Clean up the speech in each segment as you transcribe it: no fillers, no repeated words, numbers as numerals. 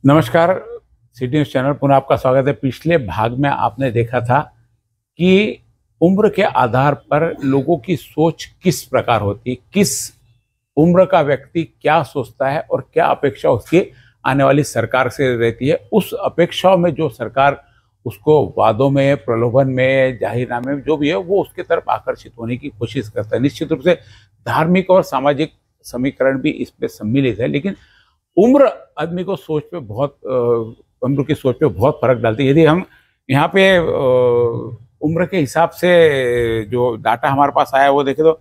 नमस्कार। City news channel पुनः आपका स्वागत है। पिछले भाग में आपने देखा था कि उम्र के आधार पर लोगों की सोच किस प्रकार होती है, किस उम्र का व्यक्ति क्या सोचता है और क्या अपेक्षा उसकी आने वाली सरकार से रहती है। उस अपेक्षाओं में जो सरकार उसको वादों में, प्रलोभन में, जाहिरनामे में जो भी है वो उसके तरफ आकर्षित होने की कोशिश करता है। निश्चित रूप से धार्मिक और सामाजिक समीकरण भी इसमें सम्मिलित है, लेकिन उम्र आदमी को सोच पे बहुत उम्र की सोच पे बहुत फर्क डालती है। यदि हम यहाँ पे उम्र के हिसाब से जो डाटा हमारे पास आया है वो देखें तो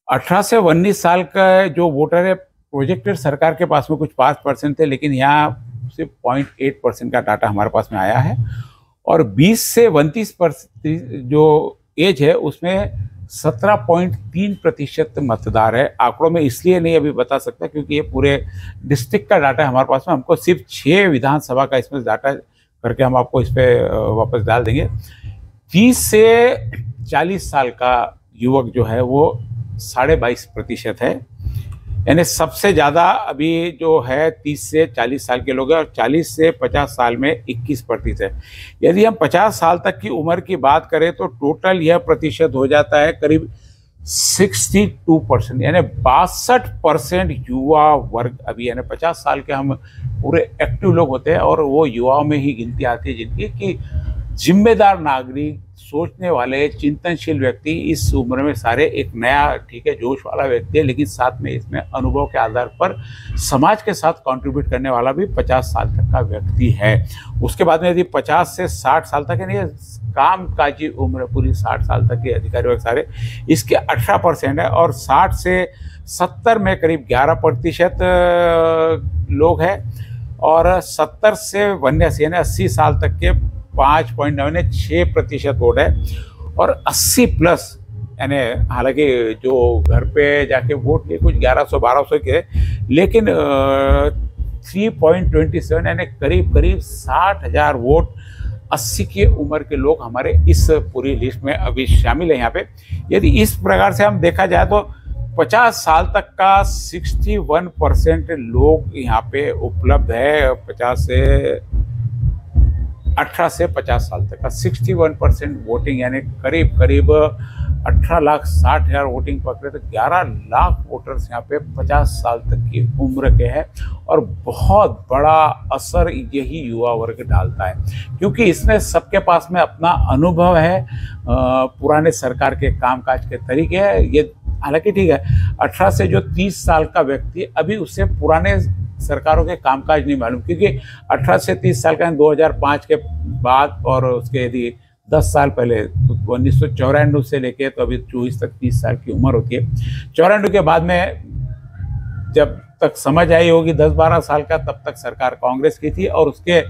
18 से 19 साल का जो वोटर है, प्रोजेक्टेड सरकार के पास में कुछ 5% थे, लेकिन यहाँ सिर्फ 0.8% का डाटा हमारे पास में आया है। और 20 से 32% जो एज है उसमें 17.3% मतदार है। आंकड़ों में इसलिए नहीं अभी बता सकता क्योंकि ये पूरे डिस्ट्रिक्ट का डाटा है हमारे पास में। हमको सिर्फ 6 विधानसभा का इसमें डाटा करके हम आपको इस पर वापस डाल देंगे। 30 से 40 साल का युवक जो है वो 22.5% है, यानी सबसे ज़्यादा अभी जो है 30 से 40 साल के लोग हैं, और 40 से 50 साल में 21% है। यदि हम 50 साल तक की उम्र की बात करें तो टोटल यह प्रतिशत हो जाता है करीब 62%, यानी 62% युवा वर्ग अभी, यानी 50 साल के हम पूरे एक्टिव लोग होते हैं और वो युवाओं में ही गिनती आती है जिनकी कि जिम्मेदार नागरिक, सोचने वाले, चिंतनशील व्यक्ति इस उम्र में सारे एक नया, ठीक है, जोश वाला व्यक्ति है, लेकिन साथ में इसमें अनुभव के आधार पर समाज के साथ कंट्रीब्यूट करने वाला भी 50 साल तक का व्यक्ति है। उसके बाद में यदि 50 से 60 साल तक, यानी कामकाजी उम्र पूरी 60 साल तक के अधिकारी वर्ग सारे, इसके 18% है। और 60 से 70 में करीब 11% लोग हैं, और 70 से 82 यानी 80 साल तक के 5.96% वोट है। और 80 प्लस, यानी हालांकि जो घर पे जाके वोट लिए कुछ 1100-1200 के, लेकिन 3.27 यानी करीब करीब 60,000 वोट 80 की उम्र के लोग हमारे इस पूरी लिस्ट में अभी शामिल है। यहाँ पे यदि इस प्रकार से हम देखा जाए तो 50 साल तक का 61% लोग यहाँ पे उपलब्ध है। 18 से 50 साल तक का 61% वोटिंग, यानी करीब करीब 18,60,000 वोटिंग पकड़े तो 11 लाख वोटर्स यहाँ पे 50 साल तक की उम्र के हैं। और बहुत बड़ा असर यही युवा वर्ग डालता है क्योंकि इसमें सबके पास में अपना अनुभव है, पुराने सरकार के कामकाज के तरीके हैं। ये हालांकि ठीक है, 18 से जो 30 साल का व्यक्ति, अभी उससे पुराने सरकारों के कामकाज नहीं मालूम, क्योंकि 18 से 30 साल का 2005 के बाद, और उसके यदि 10 साल पहले 1994 से लेके तो अभी 24 तक 30 साल की उम्र होती है। 94 के बाद में जब तक समझ आई होगी 10-12 साल का, तब तक सरकार कांग्रेस की थी, और उसके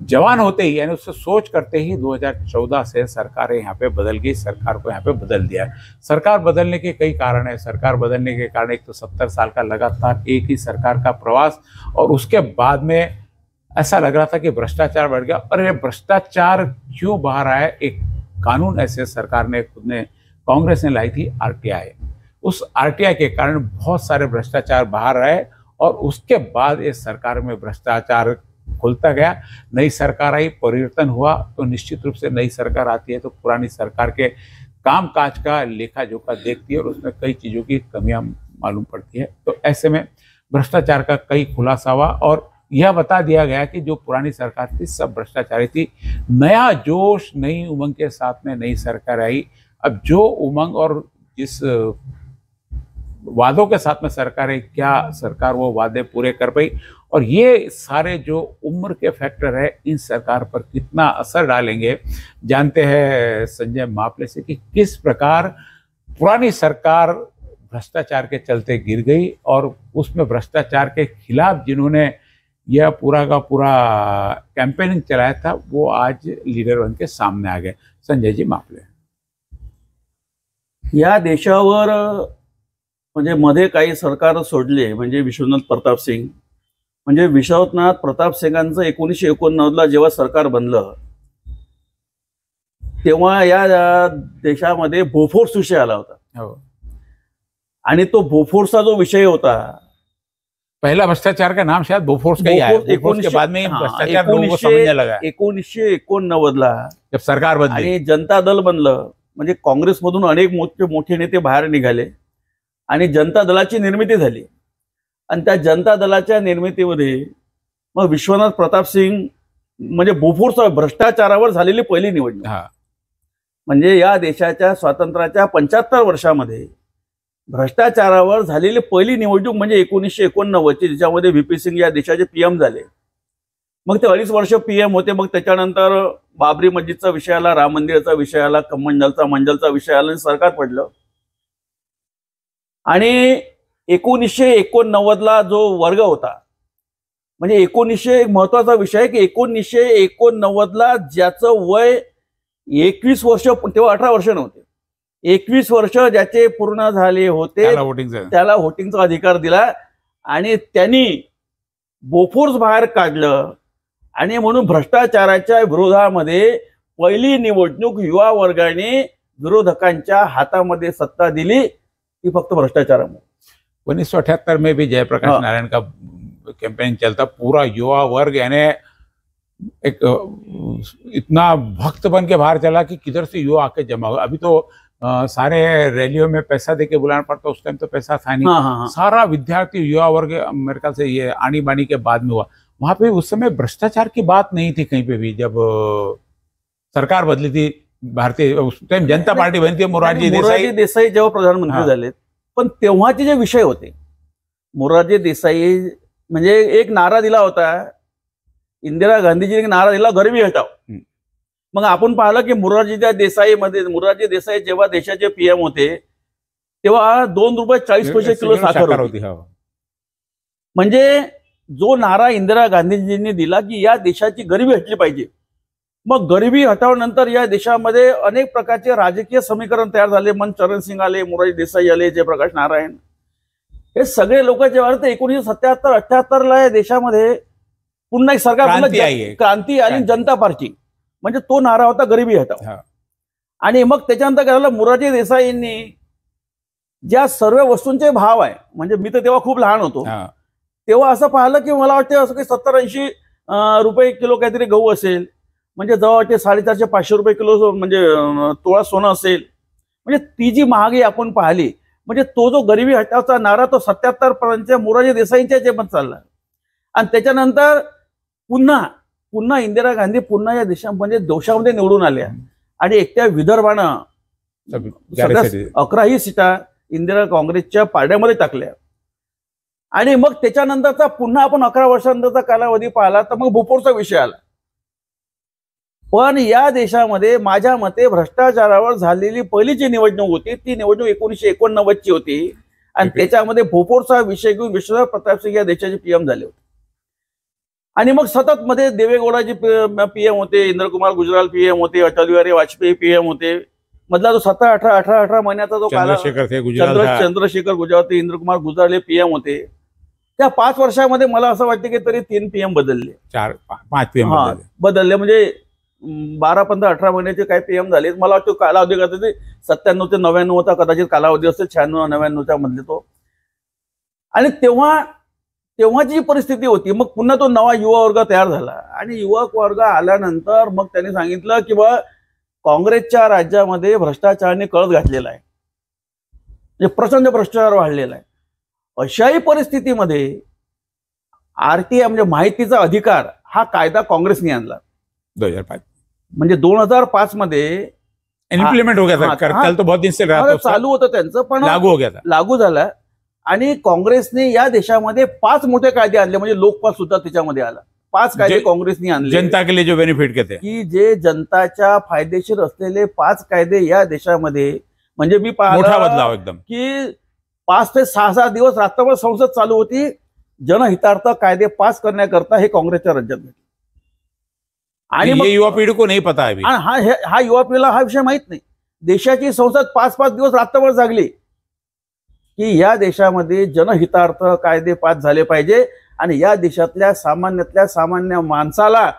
जवान होते ही, यानी उससे सोच करते ही 2014 से सरकार यहाँ पे बदल गई, सरकार को यहाँ पे बदल दिया। सरकार बदलने के कई कारण है। सरकार बदलने के कारण एक तो 70 साल का लगातार एक ही सरकार का प्रवास, और उसके बाद में ऐसा लग रहा था कि भ्रष्टाचार बढ़ गया। और ये भ्रष्टाचार क्यों बाहर आया? एक कानून ऐसे सरकार ने खुद ने, कांग्रेस ने लाई थी, RTI। उस RTI के कारण बहुत सारे भ्रष्टाचार बाहर आए, और उसके बाद इस सरकार में भ्रष्टाचार खुलता गया। नई सरकार आई, परिवर्तन हुआ, तो निश्चित रूप से नई सरकार आती है तो पुरानी सरकार के कामकाज का लेखा जोखा देखती है और उसमें कई चीज़ों की कमियां मालूम पड़ती है। तो ऐसे में भ्रष्टाचार का कई खुलासा हुआ, और यह बता दिया गया कि जो पुरानी सरकार थी सब भ्रष्टाचारी थी। नया जोश, नई उमंग के साथ में नई सरकार आई। अब जो उमंग और जिस वादों के साथ में सरकार है, क्या सरकार वो वादे पूरे कर पाई, और ये सारे जो उम्र के फैक्टर है इन सरकार पर कितना असर डालेंगे, जानते हैं संजय मापले से कि किस प्रकार पुरानी सरकार भ्रष्टाचार के चलते गिर गई, और उसमें भ्रष्टाचार के खिलाफ जिन्होंने यह पूरा का पूरा कैंपेनिंग चलाया था वो आज लीडर बन के सामने आ गए। संजय जी मापले। या देशावर म्हणजे मध्ये काही सरकार सोडले, म्हणजे विश्वनाथ प्रताप सिंग, म्हणजे विश्वनाथ प्रताप सिंगांचं 1989ला जेव्हा सरकार बनलं तेव्हा या देशामध्ये बोफोर्स विषय आला होता। हो। आणि तो बोफोर्सचा जो विषय होता पहला भ्रष्टाचार का नाम शायद बोफोर्स का ही आया, बोफोर्स के बाद में ही भ्रष्टाचार लोगों को समझने लगा 1989 जब सरकार बदली आणि जनता दल बनलं. म्हणजे काँग्रेसमधून अनेक मोठे नेते बाहेर निघाले आणि जनता दलाची निर्मिती झाली. आणि त्या जनता दलाच्या निर्मितीमध्ये मग विश्वनाथ प्रताप सिंग म्हणजे बोफोर्स भ्रष्टाचारावर झालेली पहिली निवडणूक. म्हणजे या देशाच्या स्वातंत्र्याच्या 75 वर्षामध्ये भ्रष्टाचारावर झालेली पहिली निवडणूक म्हणजे 1989ची, ज्याच्यामध्ये व्हीपी सिंग या देशाचे पीएम झाले. मग ते 2.5 वर्ष पीएम होते. मग त्याच्यानंतर बाबरी मस्जिदचा विषय आला, राम मंदिराचा विषय आला, मंडलचा विषय आला आणि सरकार पडलं. आणि 1989ला जो वर्ग होता, म्हणजे महत्वाचा विषय आहे की 1989ला ज्याचं वय 21 वर्ष, तेव्हा 18 वर्ष नव्हते, 21 वर्ष ज्याचे पूर्ण झाले होते त्याला व्होटिंगचा अधिकार दिला. आणि त्यांनी बोफोर्स बाहेर काढलं. आणि म्हणून भ्रष्टाचाराच्या विरोधामध्ये पहिली निवडणूक युवा वर्गाने विरोधकांच्या हातामध्ये सत्ता दिली, ती फक्त भ्रष्टाचारामुळे. 1978 में भी जयप्रकाश नारायण का कैंपेन चलता, पूरा युवा वर्ग यानी एक इतना भक्त बन के बाहर चला कि किधर से युवा आके जमा हुआ. अभी तो सारे रैलियों में पैसा देके बुलाना पड़ता, उस टाइम तो पैसा था नहीं. सारा विद्यार्थी युवा वर्ग अमेरिका से ये आनी बानी के बाद में हुआ. वहां पे उस समय भ्रष्टाचार की बात नहीं थी कहीं पे भी. जब सरकार बदली थी भारतीय, उस टाइम जनता पार्टी बनी थी, मोरारजी देसाई जेव्हा प्रधानमंत्री झाले, पण तेव्हाचे जे विषय होते, मोरारजी देसाई म्हणजे एक नारा दिला होता, इंदिरा गांधीजीने एक नारा दिला, गरिबी हटाव. मग आपण पाहिलं की मोरारजी देसाई जेव्हा देशाचे पीएम होते तेव्हा 2 रुपये 40 पैसे किलो साखर होती. म्हणजे जो नारा इंदिरा गांधीजींनी दिला की या देशाची गरिबी हटली पाहिजे. मग गरिबी हटावनंतर या देशामध्ये अनेक प्रकारचे राजकीय समीकरण तयार झाले. चरण सिंग आले, मोरारजी देसाई आले, जयप्रकाश नारायण, हे सगळे लोक जेव्हा 1977-78ला या देशामध्ये पुन्हा एक सरकार, क्रांती आली, जनता पार्टी. म्हणजे तो नारा होता गरिबी हटाव. आणि मग त्याच्यानंतर काय झालं, मोरारजी देसाईंनी ज्या सर्व वस्तूंचे भाव आहे, म्हणजे मी तर तेव्हा खूप लहान होतो, तेव्हा असं पाहिलं की मला वाटतं असं काही 70-80 रुपये किलो काहीतरी गहू असेल, म्हणजे जवळ वाटते 450-500 रुपये किलो म्हणजे तोळा सोनं असेल. म्हणजे ती जी महागाई आपण पाहिली, म्हणजे तो जो गरिबी हटावचा नारा तो 77 पर्यंत मोरारजी देसाईंच्या जेवणात चालला. आणि त्याच्यानंतर पुन्हा इंदिरा गांधी पुन्हा या देशामध्ये दोषामध्ये निवडून आल्या. आणि एकट्या विदर्भानं 11ही सीटा इंदिरा काँग्रेसच्या पारड्यामध्ये टाकल्या. आणि मग त्याच्यानंतरचा पुन्हा आपण 11 वर्षानंतरचा कालावधी पाहिला तर मग बोफोर्सचा विषय आला. पण या देशामध्ये माझ्या मते भ्रष्टाचारावर झालेली पहिलीची निवडणूक होती, ती निवडणूक 1989ची होती. आणि त्याच्यामध्ये बोफोर्सचा विषय घेऊन विश्वनाथ प्रताप सिंग या देशाचे पीएम झाले होते. आणि मग सतत मध्ये देवेगौडाजी पीएम होते, इंद्रकुमार गुजराल पीएम होते, अटल बिहारी वाजपेयी पीएम होते. मधला जो 17-18 महिन्याचा जो काळ, चंद्रशेखर गुजराल, इंद्रकुमार गुजराल हे पीएम होते. त्या 5 वर्षामध्ये मला असं वाटतं की तरी 3 पीएम बदलले, 4-5 पीएम बदलले. म्हणजे 12-15-18 महिन्याचे काही पीएम झाले. मला वाटतं कालावधी करता ते 97 ते 99 होता कदाचित कालावधी असेल, 96-99च्या मधले तो. आणि तेव्हाची जी परिस्थिती होती, मग पुन्हा तो नवा युवा वर्ग तयार झाला. आणि युवक वर्ग आल्यानंतर मग त्यांनी सांगितलं की बा काँग्रेसच्या राज्यामध्ये भ्रष्टाचाराने कळस घातलेला आहे, म्हणजे प्रचंड भ्रष्टाचार वाढलेला आहे. अशाही परिस्थितीमध्ये आरटीआय म्हणजे माहितीचा अधिकार हा कायदा काँग्रेसने आणला 2005. म्हणजे 2005 मध्ये इम्प्लिमेंट हो गया था. कल तो बहुत दिन से रहा था, चालू होतं त्यांचं, पण लागू हो गया था, लागू झाला. आणि काँग्रेसने या देशामध्ये 5 मोठे कायदे आणले, म्हणजे लोकपाल सुद्धा त्याच्यामध्ये आला. 5 कायदे काँग्रेसने आणले, जनता के लिए जो बेनिफिट के थे, की जे जनताच्या फायदेशीर असलेले 5 कायदे या देशामध्ये. म्हणजे मी मोठा बदलाव एकदम, की 5 ते 6 दिवस रात्रभर संसद चालू होती जनहितार्थ कायदे पास करण्याकरता, हे काँग्रेसच्या राज्यात. आणि ये युवा पिढी को नहीं पता है. हा युवा पिढीला हा विषय माहित नाही. देशाची संसद 5-5 दिवस रात्रभर जागली की या देशामध्ये जनहितार्थ कायदे पास झाले पाहिजे. आणि या देशातल्या सामान्य माणसाला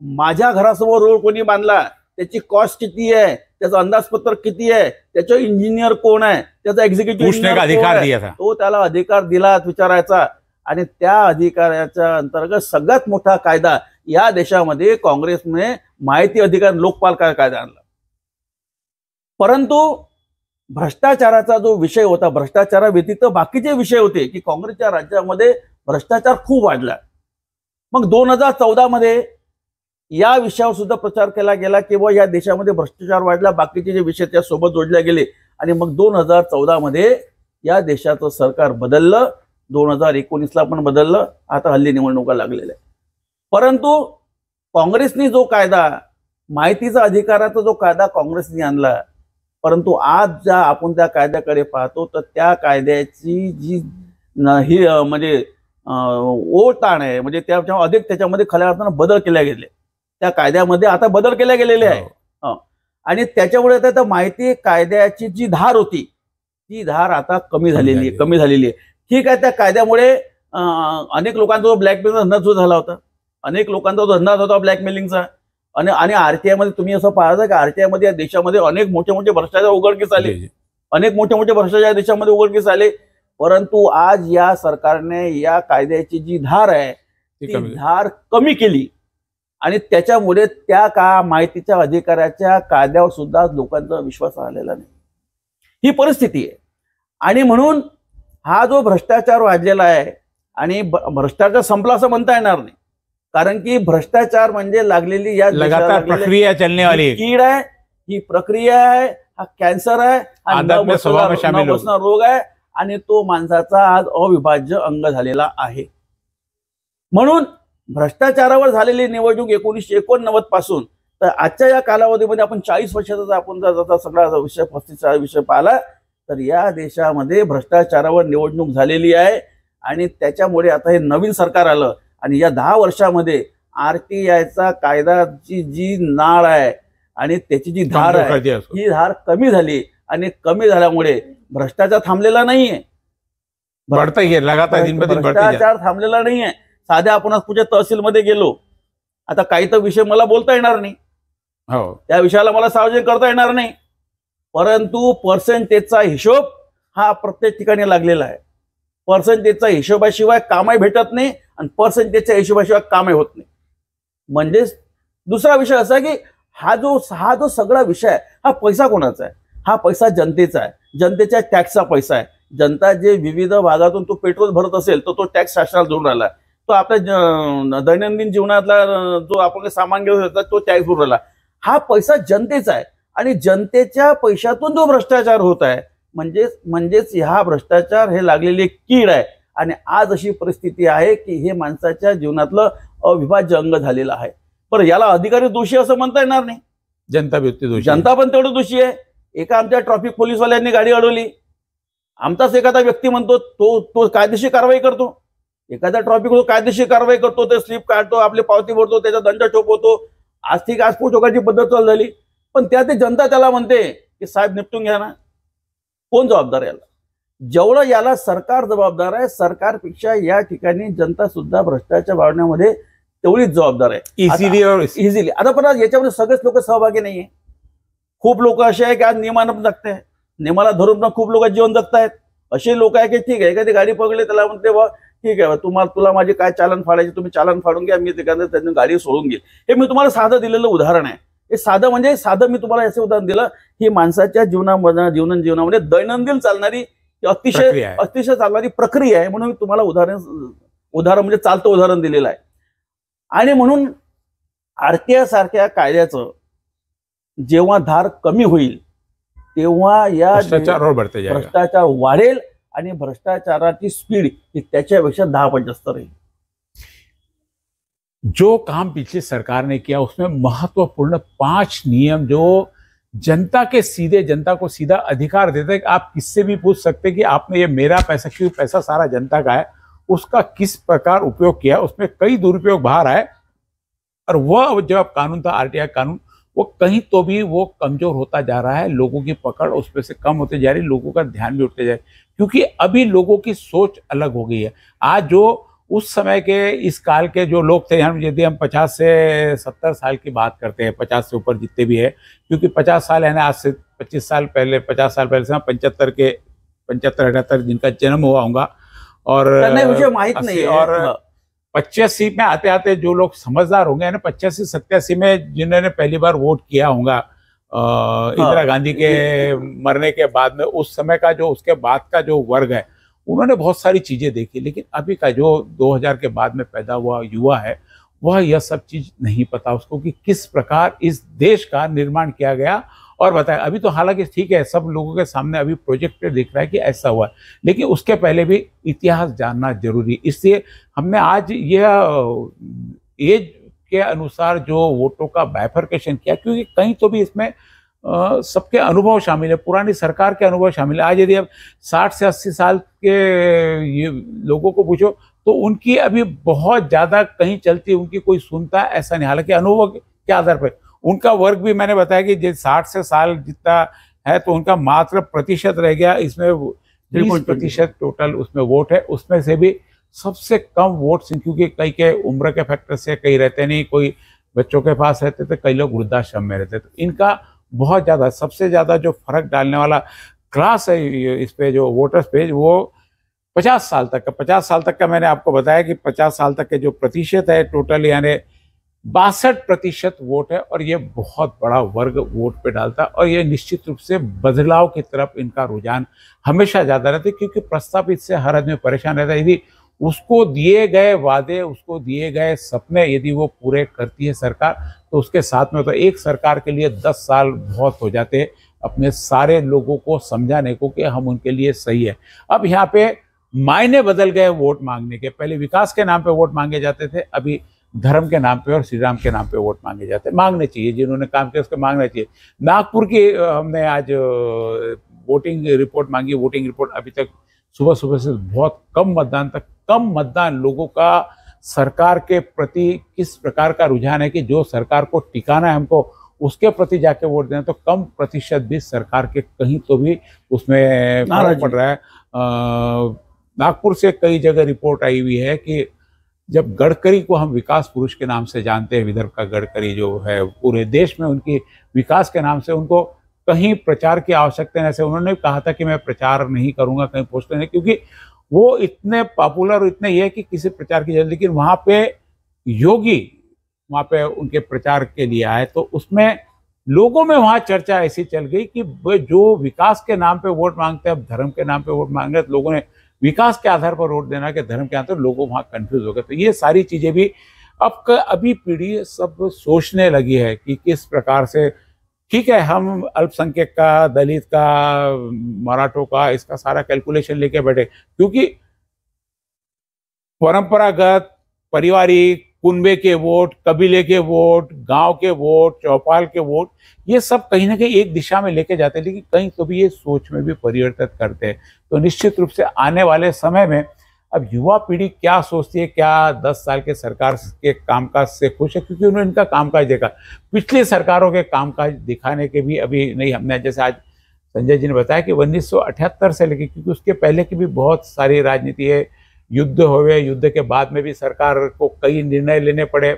माझ्या घरासमोर रोड कोणी बांधला, त्याची कॉस्ट किती आहे, त्याचं अंदाजपत्रक किती आहे, त्याचं इंजिनियर कोण आहे, त्याचा एक्झिक्युटिव्ह अधिकार दिया था, तो त्याला अधिकार दिला विचारायचा. आणि त्या अधिकाराच्या अंतर्गत सगळ्यात मोठा कायदा या देशामध्ये काँग्रेसने माहिती अधिकार लोकपाल कायदा आणला. परंतु भ्रष्टाचाराचा जो विषय होता, भ्रष्टाचाराव्यतिरिक्त बाकीचे विषय होते की काँग्रेसच्या राज्यामध्ये भ्रष्टाचार खूप वाढला. मग 2014 मध्ये या विषयावर सुद्धा प्रचार केला गेला की या देशामध्ये भ्रष्टाचार वाढला, बाकीचे जे विषय त्यासोबत जोडले गेले. आणि मग 2014 मध्ये या देशाचं सरकार बदललं, 2019ला पण बदललं, आता हल्ली निवडणुका लागलेल्या आहे. परंतु काँग्रेसने जो कायदा, माहितीचा अधिकाराचा जो कायदा काँग्रेसने आणला, परंतु आज ज्या आपण त्या कायद्याकडे पाहतो तर त्या कायद्याची जी ही म्हणजे ओढताण आहे, म्हणजे त्याच्यावर अधिक त्याच्यामध्ये खऱ्या अर्थानं बदल केले गेले. त्या कायद्यामध्ये आता बदल केले गेलेले आहे. आणि त्याच्यामुळे आता माहिती कायद्याची जी धार होती ती धार आता कमी झालेली आहे. ठीक आहे, त्या कायद्यामुळे अनेक लोकांचा जो ब्लॅकमेलचा धंदा सुरू झाला होता, अनेक लोकांचा जो धंदा होता ब्लॅकमेलिंगचा. आणि आरटीआय मध्ये तुम्ही असं पाहता की आरटीआय मध्ये या देशामध्ये अनेक मोठे मोठे भ्रष्टाचार उघडकीस आले, अनेक मोठे मोठे भ्रष्टाचार देशामध्ये उघडकीस आले. परंतु आज या सरकारने या कायद्याची जी धार आहे ती धार कमी केली आणि त्याच्यामुळे त्या माहितीच्या अधिकाराच्या कायद्यावर सुद्धा लोकांचा विश्वास राहिलेला नाही. ही परिस्थिती आहे. आणि म्हणून हा जो भ्रष्टाचार वाढलेला आहे, आणि भ्रष्टाचार संपला असं म्हणता येणार नाही, कारण की भ्रष्टाचार म्हणजे लागलेली या लगातार प्रक्रिया चलने वाली कीड आहे, ही प्रक्रिया आहे, हा कॅन्सर आहे, हा न बसणारा रोग आहे आणि तो माणसाचा आज अविभाज्य अंग झालेला आहे. म्हणून भ्रष्टाचारावर झालेली निवडणूक 1989 पासून तर आजच्या या कालावधीमध्ये आपण 40 वर्षाचा आपण जर सगळा विषय 35 विषय पाहिला तर या देशामध्ये भ्रष्टाचारावर निवडणूक झालेली आहे. आणि त्याच्यामुळे आता हे नवीन सरकार आलं आणि या 10 वर्षामध्ये आरटीआयचा कायदाची जी नाळ आहे आणि त्याची जी धार आहे ही धार कमी झाली. आणि कमी झाल्यामुळे भ्रष्टाचार थांबलेला नाहीये, भ्रष्टाचार थांबलेला नाहीये. साध्या आपण कुठे तहसीलमध्ये गेलो, आता काही तर विषय मला बोलता येणार नाही, त्या विषयाला मला सार्वजनिक करता येणार नाही, परंतु पर्सेंटेजचा हिशोब हा प्रत्येक ठिकाणी लागलेला आहे. पर्सेंटेजचा हिशोबाशिवाय कामही भेटत नाही आणि पर्सेंटेजच्या हिशोबाशिवाय कामही होत नाही. म्हणजे दुसरा विषय असा की हा जो सगळा विषय आहे हा पैसा कोणाचा आहे? हा पैसा जनतेचा आहे, जनतेच्या टॅक्सचा पैसा आहे. जनता जे विविध भागातून तो पेट्रोल भरत असेल तर तो टॅक्स शासनाला देऊन राहिला, तो आपल्या दैनंदिन जीवनातला जो आपण सामान घेऊन येतात तो टॅक्स भरून राहिला. हा पैसा जनतेचा आहे आणि जनतेच्या पैशातून जो भ्रष्टाचार होत आहे म्हणजेच हा भ्रष्टाचार हे लागलेली एक कीड आहे. आणि आज अशी परिस्थिती आहे की हे माणसाच्या जीवनातलं अविभाज्य अंग झालेलं आहे. पण याला अधिकारी दोषी असं म्हणता येणार नाही, जनता पण तेवढं दोषी आहे. एका आमच्या ट्रॅफिक पोलीसवाल्यांनी गाडी अडवली, आमचाच एखादा व्यक्ती म्हणतो तो कायदेशीर कारवाई करतो, एखादा ट्रॅफिक कायदेशीर कारवाई करतो, ते स्लिप काढतो, आपली पावती भरतो, त्याचा दंड ठोकवतो. आज ठीक आज ठोकायची पद्धत चालू झाली, पण त्या ते जनता त्याला म्हणते की साहेब निपटून घ्या ना. कोण जबाबदार याला? जेवढं याला सरकार जबाबदार आहे, सरकारपेक्षा या ठिकाणी जनता सुद्धा भ्रष्टाचार वाढवण्यामध्ये तेवढीच जबाबदार आहे इझिली. आता पण याच्यामध्ये सगळेच लोक सहभागी नाहीये. खूप लोक असे आहे की आज नियमानं जगताय, नियमाला धरून खूप लोक जीवन जगतायत. असे लोक आहे की ठीक आहे एखादी गाडी पकडली त्याला म्हणते बा ठीक आहे तुला माझे काय चालन फाडायचे, तुम्ही चालन फाडून घ्या, मी त्यांनी गाडी सोडून घेईल. हे मी तुम्हाला साधं दिलेलं उदाहरण आहे. हे साधं मी तुम्हाला असं उदाहरण दिलं. ही माणसाच्या जीवनामध्ये दैनंदिन चालणारी अतिशय चालणारी प्रक्रिया आहे, म्हणून मी तुम्हाला उदाहरण म्हणजे चालतं उदाहरण दिलेलं आहे. आणि म्हणून आरटीआय सारख्या कायद्याचं जेव्हा धार कमी होईल तेव्हा या भ्रष्टाचार वाढेल आणि भ्रष्टाचाराची स्पीड ही त्याच्यापेक्षा 10 पट जास्त राहील. जो काम पिछली सरकार ने किया उसमें महत्वपूर्ण 5 नियम जो जनता को सीधा अधिकार देते हैं कि आप किससे भी पूछ सकते कि आपने ये मेरा पैसा, क्योंकि पैसा सारा जनता का है, उसका किस प्रकार उपयोग किया. उसमें कई दुरुपयोग बाहर आए और वह जो कानून था आरटीआई कानून वो कहीं तो भी वो कमजोर होता जा रहा है. लोगों की पकड़ उस पर से कम होते जा रही, लोगों का ध्यान भी उठते जा रहा है क्योंकि अभी लोगों की सोच अलग हो गई है. आज जो उस समय के इस काल के जो लोग थे, यदि हम 50 से 70 साल की बात करते हैं, 50 से ऊपर जितने भी है, क्योंकि 50 साल है ना, आज से 25 साल पहले 50 साल पहले से 75 78 जिनका जन्म हुआ होगा और त्यांना हे विषय माहित नाही और 85 में आते आते जो लोग समझदार होंगे ना, 85-87 में जिन्होंने पहली बार वोट किया होगा इंदिरा गांधी के मरने के बाद में, उस समय का जो उसके बाद का जो वर्ग है, उन्होंने बहुत सारी चीजें देखी। लेकिन अभी का जो 2000 के बाद में पैदा हुआ युवा है, वह यह सब चीज नहीं पता उसको कि किस प्रकार इस देश का निर्माण किया गया। और बताएं, अभी तो हालांकि ठीक है, सब लोगों के सामने अभी प्रोजेक्ट दिख रहा है कि ऐसा हुआ, लेकिन उसके पहले भी इतिहास जानना जरूरी। इसलिए हमने आज यह एज के अनुसार जो वोटों का बाइफरकेशन किया, क्योंकि कहीं तो भी इसमें सबके अनुभव शामिल है, पुरानी सरकार के अनुभव शामिल है। आज यदि अब 60 से 80 साल के ये लोगों को पूछो तो उनकी अभी बहुत ज्यादा कहीं चलती, उनकी कोई सुनता ऐसा नहीं। हालांकि अनुभव के आधार पर उनका वर्ग भी मैंने बताया कि 60 से साल जितना है, तो उनका मात्र प्रतिशत रह गया, इसमें 20% टोटल उसमें वोट है। उसमें से भी सबसे कम वोट, क्योंकि कई के उम्र के फैक्टर से कई रहते नहीं, कोई बच्चों के पास रहते थे, कई लोग वृद्धाश्रम में रहते, तो इनका बहुत ज्यादा, सबसे ज्यादा जो फर्क डालने वाला क्लास है इस पे, जो वोटर्स पे, वो 50 साल तक का, 50 साल तक का मैंने आपको बताया कि 50 साल तक के जो प्रतिशत है टोटल, यानी 62% वोट है। और ये बहुत बड़ा वर्ग वोट पे डालता है, और ये निश्चित रूप से बदलाव की तरफ इनका रुझान हमेशा ज्यादा रहता है, क्योंकि प्रस्तावित से हर आदमी परेशान रहता है। यदि उसको दिए गए वादे, उसको दिए गए सपने यदि वो पूरे करती है सरकार, तो उसके साथ में तो एक सरकार के लिए 10 साल बहुत हो जाते हैं अपने सारे लोगों को समझाने को कि हम उनके लिए सही है। अब यहाँ पे मायने बदल गए वोट मांगने के। पहले विकास के नाम पे वोट मांगे जाते थे, अभी धर्म के नाम पे और श्री राम के नाम पे वोट मांगे जाते हैं। मांगने चाहिए, जिन्होंने काम किया उसको मांगना चाहिए। नागपुर की हमने आज वोटिंग रिपोर्ट मांगी, वोटिंग रिपोर्ट अभी तक सुबह सुबह से बहुत कम मतदान लोगों का सरकार के प्रति किस प्रकार का रुझान है कि जो सरकार को टिकाना है हमको, उसके प्रति जाके वोट देना, तो कम प्रतिशत भी सरकार के कहीं तो भी उसमें फर्क पड़ रहा है। नागपुर से कई जगह रिपोर्ट आई हुई है कि जब गडकरी को हम विकास पुरुष के नाम से जानते हैं, विदर्भ का गडकरी जो है, पूरे देश में उनकी विकास के नाम से उनको कहीं प्रचार की आवश्यकता नहीं, ऐसे उन्होंने कहा था कि मैं प्रचार नहीं करूंगा, कहीं पोस्टर नहीं, क्योंकि वो इतने पॉपुलर, इतने ये कि किसी प्रचार की जरूरत। लेकिन वहां पे योगी वहां पे उनके प्रचार के लिए आए, तो उसमें लोगों में वहां चर्चा ऐसी चल गई कि जो विकास के नाम पे वोट मांगते हैं, अब धर्म के नाम पे वोट मांग रहे, तो लोगों ने विकास के आधार पर वोट देना कि धर्म के आधार पर, लोगों वहां कंफ्यूज हो गए। तो ये सारी चीजें भी अभी पीढ़ी सब सोचने लगी है कि किस प्रकार से, ठीक है हम अल्पसंख्यक का, दलित का, मराठों का, इसका सारा कैलकुलेशन लेके बैठे, क्योंकि परंपरागत, पारिवारिक, कुनबे के वोट, कबीले के वोट, गांव के वोट, चौपाल के वोट, ये सब कहीं ना कहीं एक दिशा में लेके जाते हैं, लेकिन कहीं तो भी ये सोच में भी परिवर्तित करते हैं। तो निश्चित रूप से आने वाले समय में अब युवा पीढ़ी क्या सोचती है, क्या 10 साल के सरकार के कामकाज से खुश है, क्योंकि उन्होंने इनका कामकाज देखा। पिछली सरकारों के कामकाज दिखाने के भी अभी नहीं, हमने जैसे आज संजय जी ने बताया कि 1978 से लेकर, क्योंकि उसके पहले की भी बहुत सारी राजनीति है, युद्ध हुए, युद्ध के बाद में भी सरकार को कई निर्णय लेने पड़े।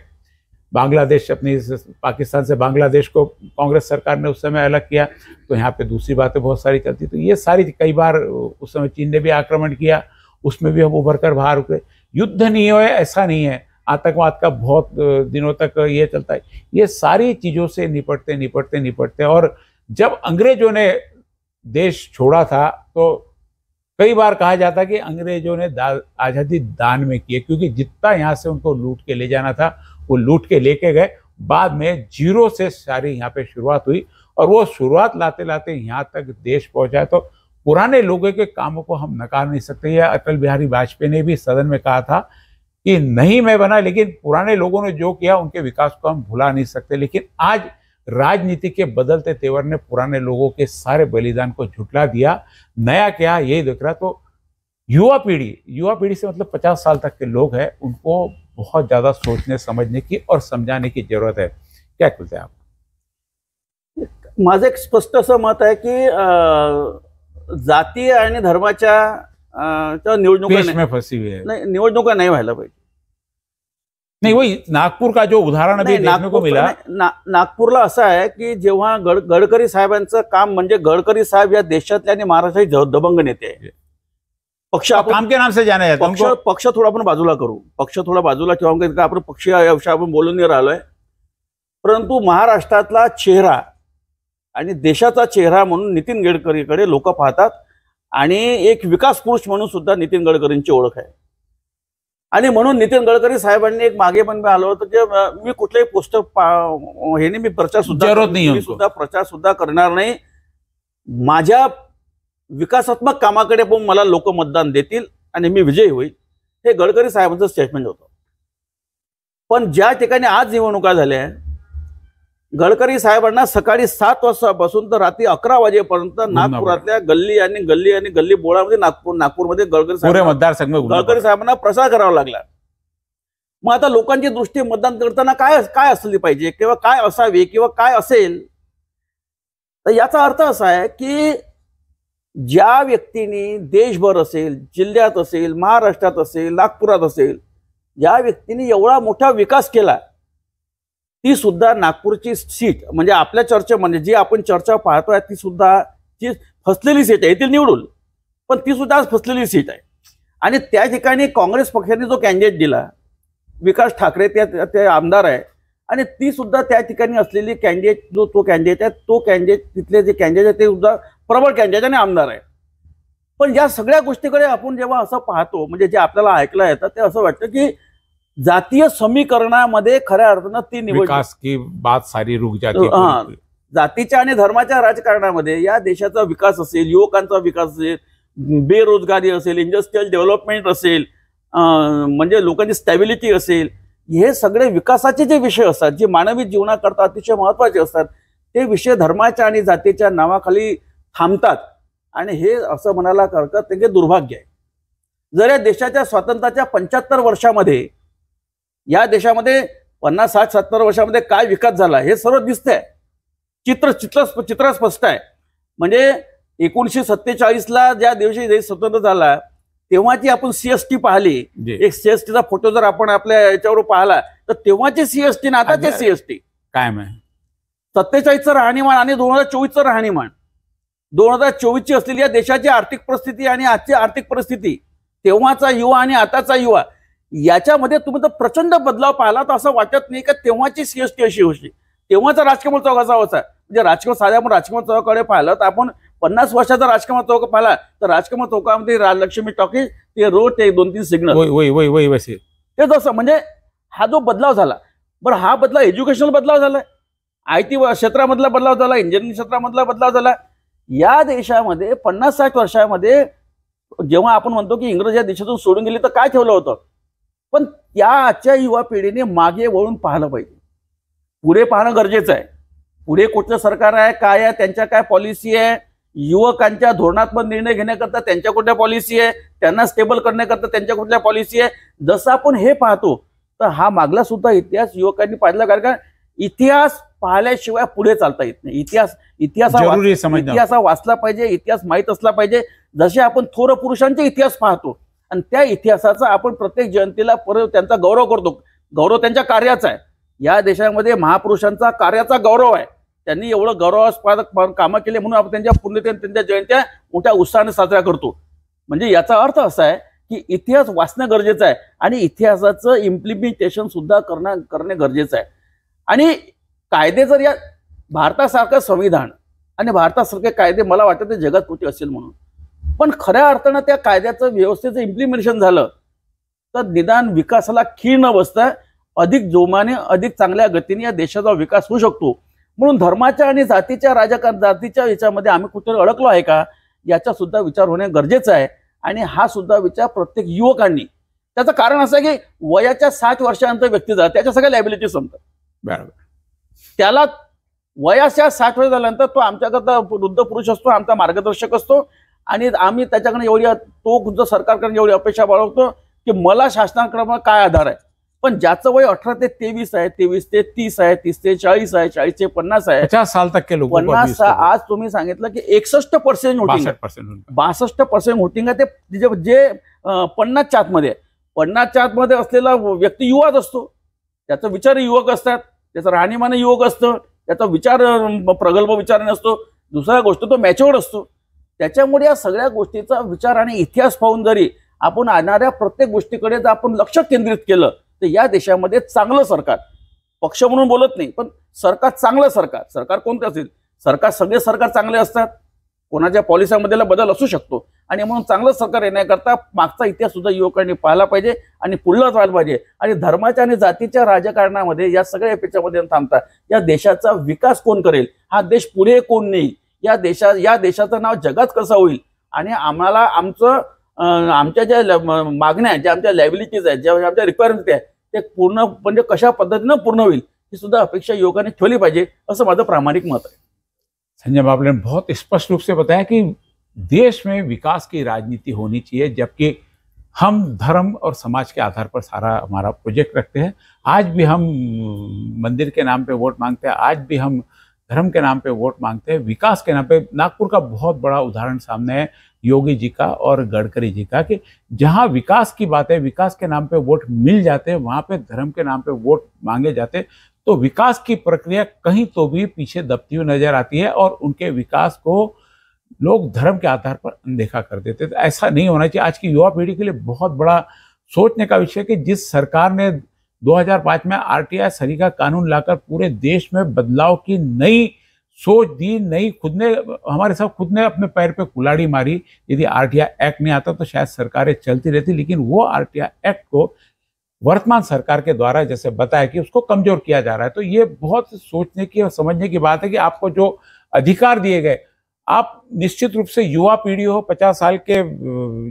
बांग्लादेश, अपनी पाकिस्तान से बांग्लादेश को कांग्रेस सरकार ने उस समय अलग किया, तो यहाँ पे दूसरी बातें बहुत सारी चलती। तो ये सारी, कई बार उस समय चीन ने भी आक्रमण किया, उसमें भी हम उभर कर बाहर उतरे। युद्ध नहीं हुए ऐसा नहीं है, आतंकवाद का बहुत दिनों तक ये चलता है। ये सारी चीज़ों से निपटते और जब अंग्रेजों ने देश छोड़ा था, तो कई बार कहा जाता कि अंग्रेजों ने आज़ादी दान में की है, क्योंकि जितना यहाँ से उनको लूट के ले जाना था वो लूट के लेके गए। बाद में जीरो से सारी यहाँ पे शुरुआत हुई, और वो शुरुआत लाते लाते यहाँ तक देश पहुंचा। तो पुराने लोगों के कामों को हम नकार नहीं सकते। यह अटल बिहारी वाजपेयी ने भी सदन में कहा था कि नहीं मैं बना, लेकिन पुराने लोगों ने जो किया उनके विकास को हम भुला नहीं सकते। लेकिन आज राजनीति के बदलते तेवर ने पुराने लोगों के सारे बलिदान को झुटला दिया, नया क्या यही दिख रहा। तो युवा पीढ़ी से मतलब 50 साल तक के लोग हैं, उनको बहुत ज्यादा सोचने समझने की और समझाने की जरूरत है। क्या कहते हैं आप? माझं एक स्पष्ट असं मत आहे की जातीय आणि धर्माच्या निवडणुका नाही व्हायला पाहिजे। नहीं, वही नागपूर का जो उदाहरण अभी देखने को मिला, नागपूरला असं आहे की जेव्हा गडकरी साहेबांचं काम, म्हणजे गडकरी साहेब या देशातले आणि महाराष्ट्राचे दबंग नेते आहे, पक्ष काम के नाम से जाना जाता है पक्ष थोडा आपण बाजूला करू, पक्ष थोडा बाजूला ठेवून आपण पक्षीय या विषयी आपण बोलून नाही राहिलोय. परंतु महाराष्ट्रातला चेहरा आणि देशाचा चेहरा म्हणून नितीन गडकरीकडे लोक पाहतात आणि एक विकास पुरुष म्हणून सुद्धा नितीन गडकरींची ओळख आहे. आणि म्हणून नितीन गडकरी साहेबांनी एक मागे पण आलो होतं की मी कुठलेही पोस्टर हे नाही, मी प्रचार सुद्धा करणार नाही, माझ्या विकासात्मक कामाकडे पण मला लोक मतदान देतील आणि मी विजयी होईल, हे गडकरी साहेबांचं स्टेटमेंट होतं. पण ज्या ठिकाणी आज निवडणुका झाल्या, गडकरी साहेबांना सकाळी 7 वाजतापासून तर रात्री 11 वाजेपर्यंत नागपुरातल्या गल्ली आणि गल्ली बोळामध्ये नागपूरमध्ये गडकरी साहेबांना प्रचार करावा लागला. मग आता लोकांची दृष्टी मतदान करताना काय असली पाहिजे किंवा काय असावी किंवा काय असेल, तर याचा अर्थ असा आहे की ज्या व्यक्तीने देशभर असेल, जिल्ह्यात असेल, महाराष्ट्रात असेल, नागपुरात असेल, ज्या व्यक्तीने एवढा मोठा विकास केला, ती सुद्धा नागपूरची सीट म्हणजे आपल्या चर्चेमध्ये जी आपण चर्चा पाहतोय ती सुद्धा जी फसलेली सीट आहे, ती निवडून पण ती सुद्धा आज फसलेली सीट आहे. आणि त्या ठिकाणी काँग्रेस पक्षाने जो कॅन्डिडेट दिला, विकास ठाकरे ते आमदार आहे, आणि ती सुद्धा त्या ठिकाणी असलेली कॅन्डिडेट तो कॅन्डिडेट आहे, तो कॅन्डिडेट तिथले जे कॅन्डिडेट आहे ते सुद्धा प्रबळ कॅन्डिडेट आणि आमदार आहे. पण या सगळ्या गोष्टीकडे आपण जेव्हा असं पाहतो, म्हणजे जे आपल्याला ऐकलं येतं ते असं वाटतं की जातीय समीकरणामध्ये खऱ्या अर्थानं ती विकास की बात सारी रुक जाती. जातीच्या आणि धर्माच्या राजकारणामध्ये या देशाचा विकास असेल, युवकांचा विकास असेल, बेरोजगारी असेल, इंडस्ट्रियल डेव्हलपमेंट असेल, म्हणजे लोकांची स्टॅबिलिटी असेल, हे सगळे विकासाचे जे विषय असतात, जे मानवी जीवनाकरता अतिशय महत्वाचे असतात, ते विषय धर्माच्या आणि जातीच्या नावाखाली थांबतात. आणि हे असं म्हणायला हरकत नाही की दुर्भाग्य आहे. जर या देशाच्या स्वातंत्र्याच्या 75 वर्षामध्ये या देशामध्ये 50, 60, 70 वर्षामध्ये काय विकास झाला हे सर्व दिसतंय. चित्र स्पष्ट आहे. म्हणजे 1947ला ज्या दिवशी देश स्वतंत्र झाला तेव्हाची आपण सीएसटी पाहिली, एक सीएसटीचा फोटो जर आपण आपल्या याच्यावर पाहिला तर तेव्हाची सीएसटी ना आताची सीएसटी काय आहे. 47चं राहणीमान आणि 2024चं राहणीमान, 2024ची असलेली या देशाची आर्थिक परिस्थिती आणि आजची आर्थिक परिस्थिती, तेव्हाचा युवा आणि आताचा युवा, याच्यामध्ये तुम्ही तर प्रचंड बदलाव पाहिला. तर असं वाटत नाही का तेव्हाची सीएसटी अशी होती, तेव्हाचा राजकमल चौक असा होता. म्हणजे राजकमल चौकाकडे पाहिलं तर आपण 50 वर्षाचा राजकमल चौक पाहिला तर राजकमल चौकामध्ये लक्ष्मी टॉकीज, ते रोड, ते 2-3 सिग्नल, ते जसं म्हणजे हा जो बदलाव झाला. बरं, हा बदलाव एज्युकेशनल बदलाव झालाय, IT क्षेत्रामधला बदलाव झाला, इंजिनिअरिंग क्षेत्रामधला बदलाव झाला. या देशामध्ये 50-60 वर्षामध्ये जेव्हा आपण म्हणतो की इंग्रज या देशातून सोडून गेले तर काय ठेवलं होतं, पण त्या आजच्या युवा पिढीने मागे वळून पाहिलं पाहिजे. पुढे पाहणं गरजेचं आहे. पुढे कुठलं सरकार आहे, काय आहे, त्यांच्या काय पॉलिसी आहे, युवकांच्या धोरणात्मक निर्णय घेण्याकरता त्यांच्या कुठल्या पॉलिसी आहे, त्यांना स्टेबल करण्याकरता त्यांच्या कुठल्या पॉलिसी आहे. जसं आपण हे पाहतो तर हा मागला सुद्धा इतिहास युवकांनी पाहिला, कारण इतिहास पाहिल्याशिवाय पुढे चालता येत नाही. इतिहास वाचला पाहिजे, इतिहास माहीत असला पाहिजे. जसे आपण थोर पुरुषांचे इतिहास पाहतो आणि त्या इतिहासाचा आपण प्रत्येक जयंतीला परत त्यांचा गौरव करतो. गौरव त्यांच्या कार्याचा आहे. या देशामध्ये महापुरुषांचा कार्याचा गौरव आहे. त्यांनी एवढं गौरवास्पद कामं केले म्हणून आपण त्यांच्या जयंत्या मोठ्या उत्साहाने साजऱ्या करतो. म्हणजे याचा अर्थ असा आहे की इतिहास वाचणं गरजेचं आहे आणि इतिहासाचं इम्प्लिमेंटेशन सुद्धा करणे गरजेचं आहे. आणि कायदे जर या भारतासारखं संविधान आणि भारतासारखे कायदे मला वाटतं ते जगात कुठे असेल म्हणून, पण खऱ्या अर्थानं त्या कायद्याचं व्यवस्थेचं इम्प्लिमेंटेशन झालं तर निदान विकासाला खीळ न बसता अधिक जोमाने, अधिक चांगल्या गतीने या देशाचा विकास होऊ शकतो. म्हणून धर्माच्या आणि जातीच्या याच्यामध्ये आम्ही कुठे अडकलो आहे का याचा सुद्धा विचार होणे गरजेचं आहे. आणि हा सुद्धा विचार प्रत्येक युवकांनी, त्याचं कारण असं आहे की वयाच्या 60 वर्षानंतर व्यक्ती झाला त्याच्या सगळ्या लायबिलिटी संपतात. बरोबर, त्याला वयाच्या 60 वर्ष झाल्यानंतर तो आमच्याकरता वृद्ध पुरुष असतो, आमचा मार्गदर्शक असतो आणि आम्ही त्याच्याकडे एवढी, तो सरकारकडे एवढी अपेक्षा बाळगतो की मला शासनाकडे काय आधार आहे. पण ज्याचं वय 18 ते 23 आहे, 23 ते 30 आहे, 30 ते 40 आहे, 40 ते 50 आहे, 50 साल तक के लोग 50. आज तुम्ही सांगितलं की 61% वोटिंग, 62% वोटिंग आहे. ते जे 50च्या आतमध्ये आहे, 50च्या आतमध्ये असलेला व्यक्ती युवाच असतो. त्याचा विचार युवक असतात, त्याचं राहणीमान युवक असतं, त्याचा विचार प्रगल्भ विचार नसतो. दुसरा गोष्ट तो मॅच्युअर्ड असतो. त्याच्यामुळे या सगळ्या गोष्टीचा विचार आणि इतिहास पाहून जरी आपण आणणाऱ्या प्रत्येक गोष्टीकडे जर आपण लक्ष केंद्रित केलं तर या देशामध्ये चांगलं सरकार, पक्ष म्हणून बोलत नाही, पण सरकार, चांगलं सरकार, सरकार कोणतं असेल, सरकार, सगळे सरकार चांगले असतात, कोणाच्या पॉलिसीमध्ये बदल असू शकतो, आणि म्हणून चांगलं सरकार येण्याकरता मागचा इतिहास सुद्धा युवकांनी पाहायला पाहिजे आणि पुढलाच व्हायला पाहिजे. आणि धर्माच्या आणि जातीच्या राजकारणामध्ये या सगळ्या पेचामध्ये थांबता या देशाचा विकास कोण करेल, हा देश पुढे कोण नेईल, या देशाचं नाव जगात कसं होईल, आणि आम्हाला आमच्या ज्या मागण्या, ज्या आमच्या लायबिलिटीज आहेत, ज्या आमच्या रिक्वायरमेंट आहे, ते पूर्ण म्हणजे कशा पद्धतीनं पूर्ण होईल ही सुद्धा अपेक्षा युवकांनी ठेवली पाहिजे, असं माझं प्रामाणिक मत आहे. संजय बाबू ने बहुत स्पष्ट रूप से बताया कि देश में विकास की राजनीति होनी चाहिए, जबकि हम धर्म और समाज के आधार पर सारा हमारा प्रोजेक्ट रखते हैं. आज भी हम मंदिर के नाम पे वोट मांगते हैं, आज भी हम धर्म के नाम पे वोट मांगते हैं, विकास के नाम पे. नागपुर का बहुत बड़ा उदाहरण सामने है योगी जी का और गडकरी जी का, कि जहां विकास की बात है, विकास के नाम पे वोट मिल जाते हैं, वहां पे धर्म के नाम पे वोट मांगे जाते हैं. तो विकास की प्रक्रिया कहीं तो भी पीछे दबती हुई नजर आती है और उनके विकास को लोग धर्म के आधार पर अनदेखा कर देते. तो ऐसा नहीं होना चाहिए. आज की युवा पीढ़ी के लिए बहुत बड़ा सोचने का विषय कि जिस सरकार ने 2005 में आरटीआई सरीका कानून लाकर पूरे देश में बदलाव की नई सोच दी, हमारे साथ खुद ने अपने पैर पे कुल्हाड़ी मारी. यदि आरटीआई एक्ट नहीं आता तो शायद सरकारें चलती रहती, लेकिन वो आरटीआई एक्ट को वर्तमान सरकार के द्वारा जैसे बताया कि उसको कमजोर किया जा रहा है. तो ये बहुत सोचने की और समझने की बात है कि आपको जो अधिकार दिए गए, आप निश्चित रूप से युवा पीढ़ी हो, 50 साल के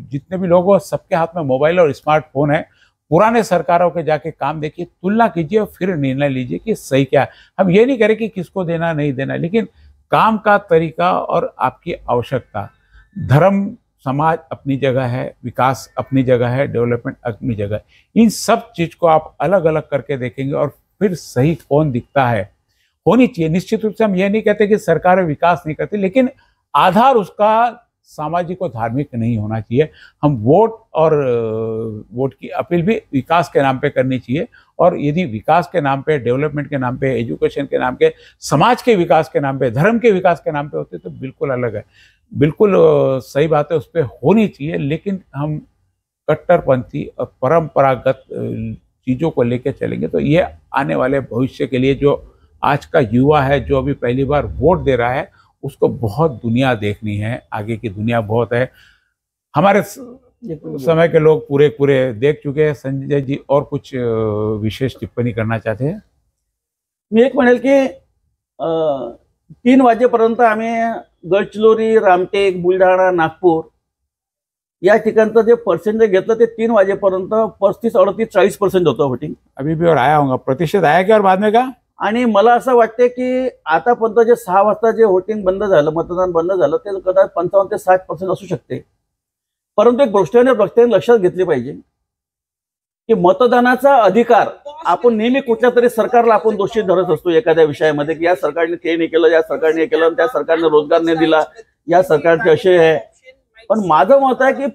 जितने भी लोग हो, सबके हाथ में मोबाइल और स्मार्टफोन है. पुराने सरकारों के जाके काम देखिए, तुलना कीजिए और फिर निर्णय लीजिए कि सही क्या है. हम ये नहीं करें कि किसको देना नहीं देना, लेकिन काम का तरीका और आपकी आवश्यकता, धर्म समाज अपनी जगह है, विकास अपनी जगह है, डेवलपमेंट अपनी जगह है, इन सब चीज को आप अलग अलग करके देखेंगे और फिर सही कौन दिखता है. होनी चाहिए. निश्चित रूप से हम ये नहीं कहते कि सरकारें विकास नहीं करती, लेकिन आधार उसका सामाजिक और धार्मिक नहीं होना चाहिए. हम वोट की अपील भी विकास के नाम पे करनी चाहिए, और यदि विकास के नाम पे, डेवलपमेंट के नाम पे, एजुकेशन के नाम पे, समाज के विकास के नाम पे, धर्म के विकास के नाम पे होते तो बिल्कुल अलग है. बिल्कुल सही बात है, उस पर होनी चाहिए. लेकिन हम कट्टरपंथी और परंपरागत चीज़ों को लेकर चलेंगे तो ये आने वाले भविष्य के लिए, जो आज का युवा है, जो अभी पहली बार वोट दे रहा है, उसको बहुत दुनिया देखनी है. आगे की दुनिया बहुत है. हमारे समय के लोग पूरे देख चुके हैं. संजय जी और कुछ विशेष टिप्पणी करना चाहते हैं? मी एक म्हणेल की 3 वाजेपर्यंत आम्ही गडचिरोली, रामटेक, बुलढाणा, नागपूर या ठिकाणचं जे पर्सेंटेज घेतलं ते 3 वाजेपर्यंत 35, 38, 40% होतं वोटिंग. अभी भी और आया होगा, प्रतिशत आया क्या और बाद में का? आणि मला असं वाटते की आतापर्यंत जे 6 वाजता जे वोटिंग बंद झालं, मतदान बंद झालं, ते कदाचित 55 ते 60% असू शकते. परंतु एक गोष्ट लक्षात घेतली पाहिजे की मतदानाचा अधिकार आपण नेहमी कुठल्या तरी सरकारला आपण दोषी धरत असतो एखाद्या विषयामध्ये, की या सरकारने ते नाही केलं, या सरकारने केलं, त्या सरकारने रोजगार नाही दिला, या सरकारचे असे आहे. पण माझं मत आहे की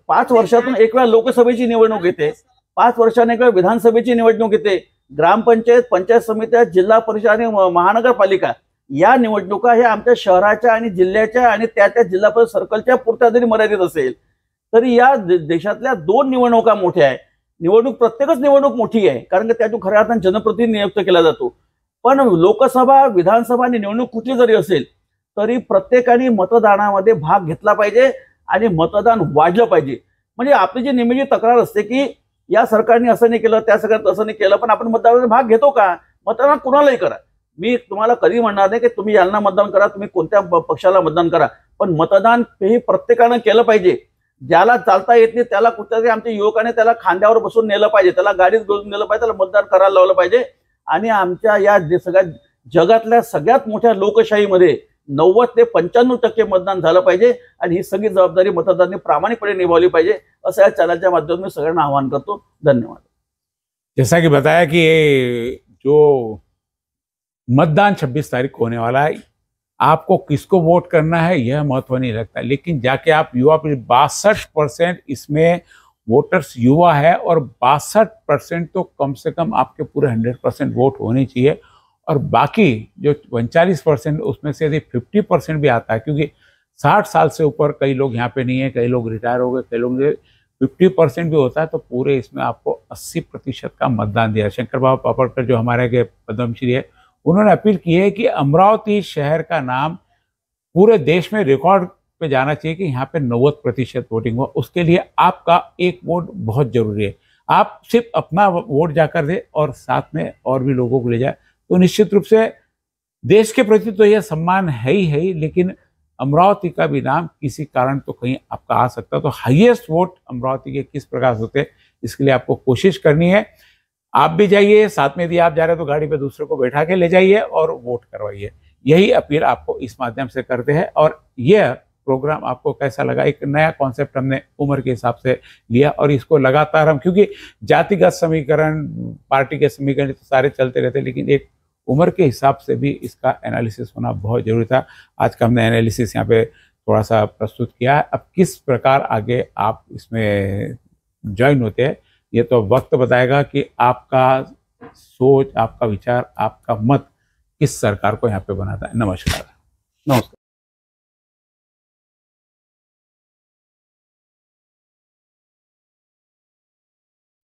5 वर्षातून एक वेळा लोकसभेची निवडणूक येते, 5 वर्षांनी एक वेळा विधानसभेची निवडणूक येते, ग्रामपंचायत, पंचायत समित्या, जिल्हा परिषद आणि महानगरपालिका या निवडणुका हे आमच्या शहराच्या आणि जिल्ह्याच्या आणि त्या जिल्हा परिषद सर्कलच्या पुरत्या जरी मर्यादित असेल तरी या देशातल्या 2 निवडणुका मोठ्या आहे. प्रत्येकच निवडणूक मोठी आहे, कारण की त्यातून खऱ्या अर्थाने जनप्रतिनिधी नियुक्त केला जातो. पण लोकसभा, विधानसभा आणि निवडणूक कुठली जरी असेल तरी प्रत्येकाने मतदानामध्ये भाग घेतला पाहिजे आणि मतदान वाढलं पाहिजे. म्हणजे आपली जी नेहमीची तक्रार असते की या सरकारने असं नाही केलं, त्या सरकारने असं नाही केलं, पण आपण मतदानात भाग घेतो का? मतदान कुणालाही करा. मी तुम्हाला कधी म्हणणार नाही की तुम्ही यांना मतदान करा, तुम्ही कोणत्या पक्षाला मतदान करा, पण मतदान हे प्रत्येकानं केलं पाहिजे. ज्याला चालता येत नाही त्याला कुठेतरी आमच्या युवकाने त्याला खांद्यावर बसून नेलं पाहिजे, त्याला गाडीत घेऊन नेलं पाहिजे, त्याला मतदान करायला लावलं पाहिजे. आणि आमच्या या सगळ्या जगातल्या सगळ्यात मोठ्या लोकशाहीमध्ये 90 ते 95% मतदान झालं पाहिजे आणि ही सगळी जबाबदारी मतदारांनी प्रामाणिकपणे निभावली पाहिजे, असं या चॅनलच्या माध्यमातून मी सगळ्यांना आवाहन करतो. धन्यवाद. जैसा कि बताया कि ये जो मतदान 26 तारीख को होने वाला है, आपको किसको वोट करना है यह महत्व नहीं रखता, लेकिन जाके आप युवा पीढ़ी 62% इसमें वोटर्स युवा है और 62% तो कम से कम आपके पूरे 100% वोट होने चाहिए. और बाकी जो 39% उसमें से यदि 50% भी आता है, क्योंकि 60 साल से ऊपर कई लोग यहाँ पे नहीं है, कई लोग रिटायर हो गए, कई लोग 50% भी होता है, तो पूरे इसमें आपको 80% का मतदान दिया। शंकर बाबा पापड़कर जो हमारे के पद्मश्री है, उन्होंने अपील की है कि अमरावती शहर का नाम पूरे देश में रिकॉर्ड पे जाना चाहिए कि यहाँ पे 90% वोटिंग हो। उसके लिए आपका एक वोट बहुत जरूरी है। आप सिर्फ अपना वोट जाकर दे और साथ में और भी लोगों को ले जाए, तो निश्चित रूप से देश के प्रति तो यह सम्मान है ही, लेकिन अमरावती का भी नाम किसी कारण तो कहीं आपका आ सकता है। तो हाईएस्ट वोट अमरावती के किस प्रकार से होते, इसके लिए आपको कोशिश करनी है। आप भी जाइए, साथ में यदि आप जा रहे हैं तो गाड़ी पे दूसरे को बैठा के ले जाइए और वोट करवाइए। यही अपील आपको इस माध्यम से करते हैं। और यह प्रोग्राम आपको कैसा लगा? एक नया कॉन्सेप्ट हमने उम्र के हिसाब से लिया और इसको लगातार हम, क्योंकि जातिगत समीकरण, पार्टी के समीकरण तो सारे चलते रहते, लेकिन एक उम्र के हिसाब से भी इसका एनालिसिस होना बहुत जरूरी था। आज का हमने एनालिसिस यहाँ पे थोड़ा सा प्रस्तुत किया है। अब किस प्रकार आगे आप इसमें ज्वाइन होते हैं, ये तो वक्त बताएगा कि आपका सोच, आपका विचार, आपका मत किस सरकार को यहाँ पे बनाता है। नमस्कार। नमस्कार।